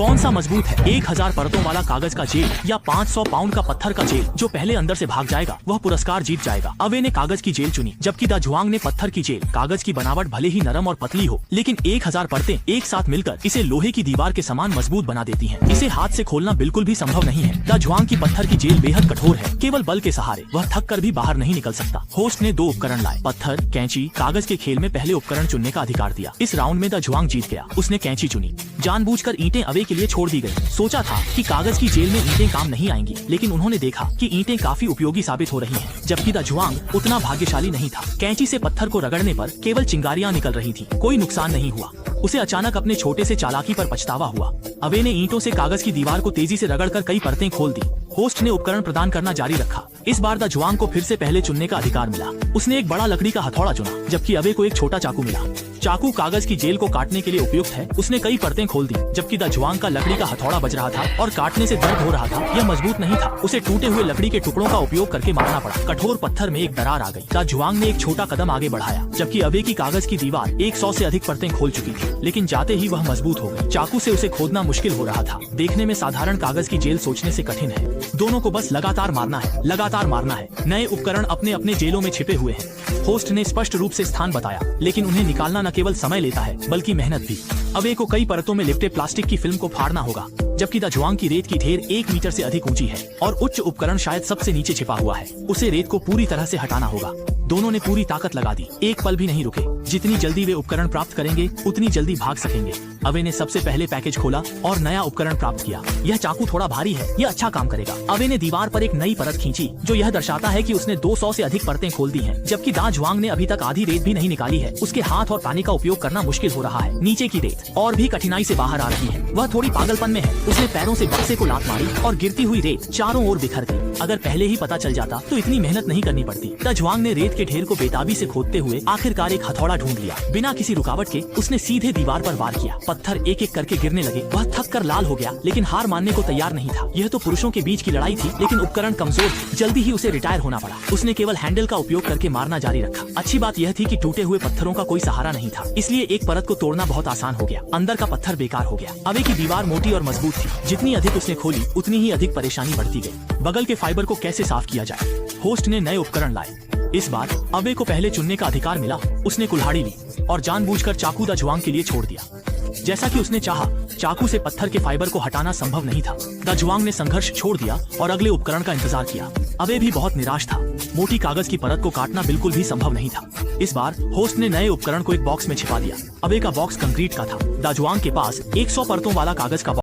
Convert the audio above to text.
कौन सा मजबूत है, 1000 परतों वाला कागज का जेल या 500 पाउंड का पत्थर का जेल? जो पहले अंदर से भाग जाएगा वह पुरस्कार जीत जाएगा। अवे ने कागज की जेल चुनी, जबकि द जुआंग ने पत्थर की जेल। कागज की बनावट भले ही नरम और पतली हो, लेकिन 1000 परतें एक साथ मिलकर इसे लोहे की दीवार के समान मजबूत बना देती हैं। इसे हाथ से खोलना बिल्कुल भी संभव नहीं है। द जुआंग की पत्थर की जेल बेहद कठोर है, केवल बल के सहारे वह थक कर भी बाहर नहीं निकल सकता। होस्ट ने 2 उपकरण लाए, पत्थर, कैंची। कागज के खेल में पहले उपकरण चुनने का अधिकार दिया। इस राउंड में द जुआंग जीत गया। उसने कैंची चुनी। जानबूझकर ईंटें अवे के लिए छोड़ दी गयी। सोचा था कि कागज की जेल में ईंटें काम नहीं आएंगी, लेकिन उन्होंने देखा कि ईंटें काफी उपयोगी साबित हो रही हैं। जबकि द जुआंग उतना भाग्यशाली नहीं था। कैंची से पत्थर को रगड़ने पर केवल चिंगारियां निकल रही थी, कोई नुकसान नहीं हुआ। उसे अचानक अपने छोटे से चालाकी पर पछतावा हुआ। अवे ने ईंटों से कागज की दीवार को तेजी से रगड़कर कई परतें खोल दी। होस्ट ने उपकरण प्रदान करना जारी रखा। इस बार द जुआंग को फिर से पहले चुनने का अधिकार मिला। उसने एक बड़ा लकड़ी का हथौड़ा चुना, जबकि अवे को एक छोटा चाकू मिला। चाकू कागज की जेल को काटने के लिए उपयुक्त है। उसने कई परतें खोल दी, जबकि द जुआंग का लकड़ी का हथौड़ा बज रहा था और काटने से दर्द हो रहा था। यह मजबूत नहीं था। उसे टूटे हुए लकड़ी के टुकड़ों का उपयोग करके मारना पड़ा। कठोर पत्थर में एक दरार आ गई। द जुआंग ने एक छोटा कदम आगे बढ़ाया, जबकि अवे की कागज की दीवार 100 से अधिक परतें खोल चुकी थी, लेकिन जाते ही वह मजबूत हो गई। चाकू से उसे खोदना मुश्किल हो रहा था। देखने में साधारण कागज की जेल सोचने से कठिन है। दोनों को बस लगातार मारना है, लगातार मारना है। नए उपकरण अपने अपने जेलों में छिपे हुए हैं। होस्ट ने स्पष्ट रूप से स्थान बताया, लेकिन उन्हें निकालना न केवल समय लेता है बल्कि मेहनत भी। अवे को कई परतों में लिपटे प्लास्टिक की फिल्म को फाड़ना होगा, जबकि द जुआंग की रेत की ढेर 1 मीटर से अधिक ऊंची है और उच्च उपकरण शायद सबसे नीचे छिपा हुआ है। उसे रेत को पूरी तरह से हटाना होगा। दोनों ने पूरी ताकत लगा दी, एक पल भी नहीं रुके। जितनी जल्दी वे उपकरण प्राप्त करेंगे उतनी जल्दी भाग सकेंगे। अवे ने सबसे पहले पैकेज खोला और नया उपकरण प्राप्त किया। यह चाकू थोड़ा भारी है, यह अच्छा काम करेगा। अवे ने दीवार पर एक नई परत खींची, जो यह दर्शाता है कि उसने 200 से अधिक परतें खोल दी हैं, जबकि द जुआंग ने अभी तक आधी रेत भी नहीं निकाली है। उसके हाथ और पानी का उपयोग करना मुश्किल हो रहा है। नीचे की रेत और भी कठिनाई से बाहर आ रही है। वह थोड़ी पागलपन में है। उसने पैरों से बक्से को लात मारी और गिरती हुई रेत चारों ओर बिखर गई। अगर पहले ही पता चल जाता तो इतनी मेहनत नहीं करनी पड़ती। द जुआंग ने रेत के ढेर को बेताबी से खोदते हुए आखिरकार एक हथौड़ा ढूंढ लिया। बिना किसी रुकावट के उसने सीधे दीवार पर वार किया। पत्थर एक एक करके गिरने लगे। वह थक कर लाल हो गया, लेकिन हार मानने को तैयार नहीं था। यह तो पुरुषों के बीच की लड़ाई थी, लेकिन उपकरण कमजोर थे। जल्दी ही उसे रिटायर होना पड़ा। उसने केवल हैंडल का उपयोग करके मारना जारी रखा। अच्छी बात यह थी कि टूटे हुए पत्थरों का कोई सहारा नहीं था, इसलिए एक परत को तोड़ना बहुत आसान हो गया। अंदर का पत्थर बेकार हो गया। अवे की दीवार मोटी और मजबूत थी। जितनी अधिक उसने खोली उतनी ही अधिक परेशानी बढ़ती गई। बगल के फाइबर को कैसे साफ किया जाए? होस्ट ने नए उपकरण लाए। इस बार अवे को पहले चुनने का अधिकार मिला। उसने कुल्हाड़ी ली और जानबूझकर चाकू द जुआंग के लिए छोड़ दिया। जैसा कि उसने चाहा, चाकू से पत्थर के फाइबर को हटाना संभव नहीं था। द जुआंग ने संघर्ष छोड़ दिया और अगले उपकरण का इंतजार किया। अवे भी बहुत निराश था। मोटी कागज की परत को काटना बिल्कुल भी संभव नहीं था। इस बार होस्ट ने नए उपकरण को एक बॉक्स में छिपा दिया। अवे का बॉक्स कंक्रीट का था। द जुआंग के पास 100 परतों वाला कागज का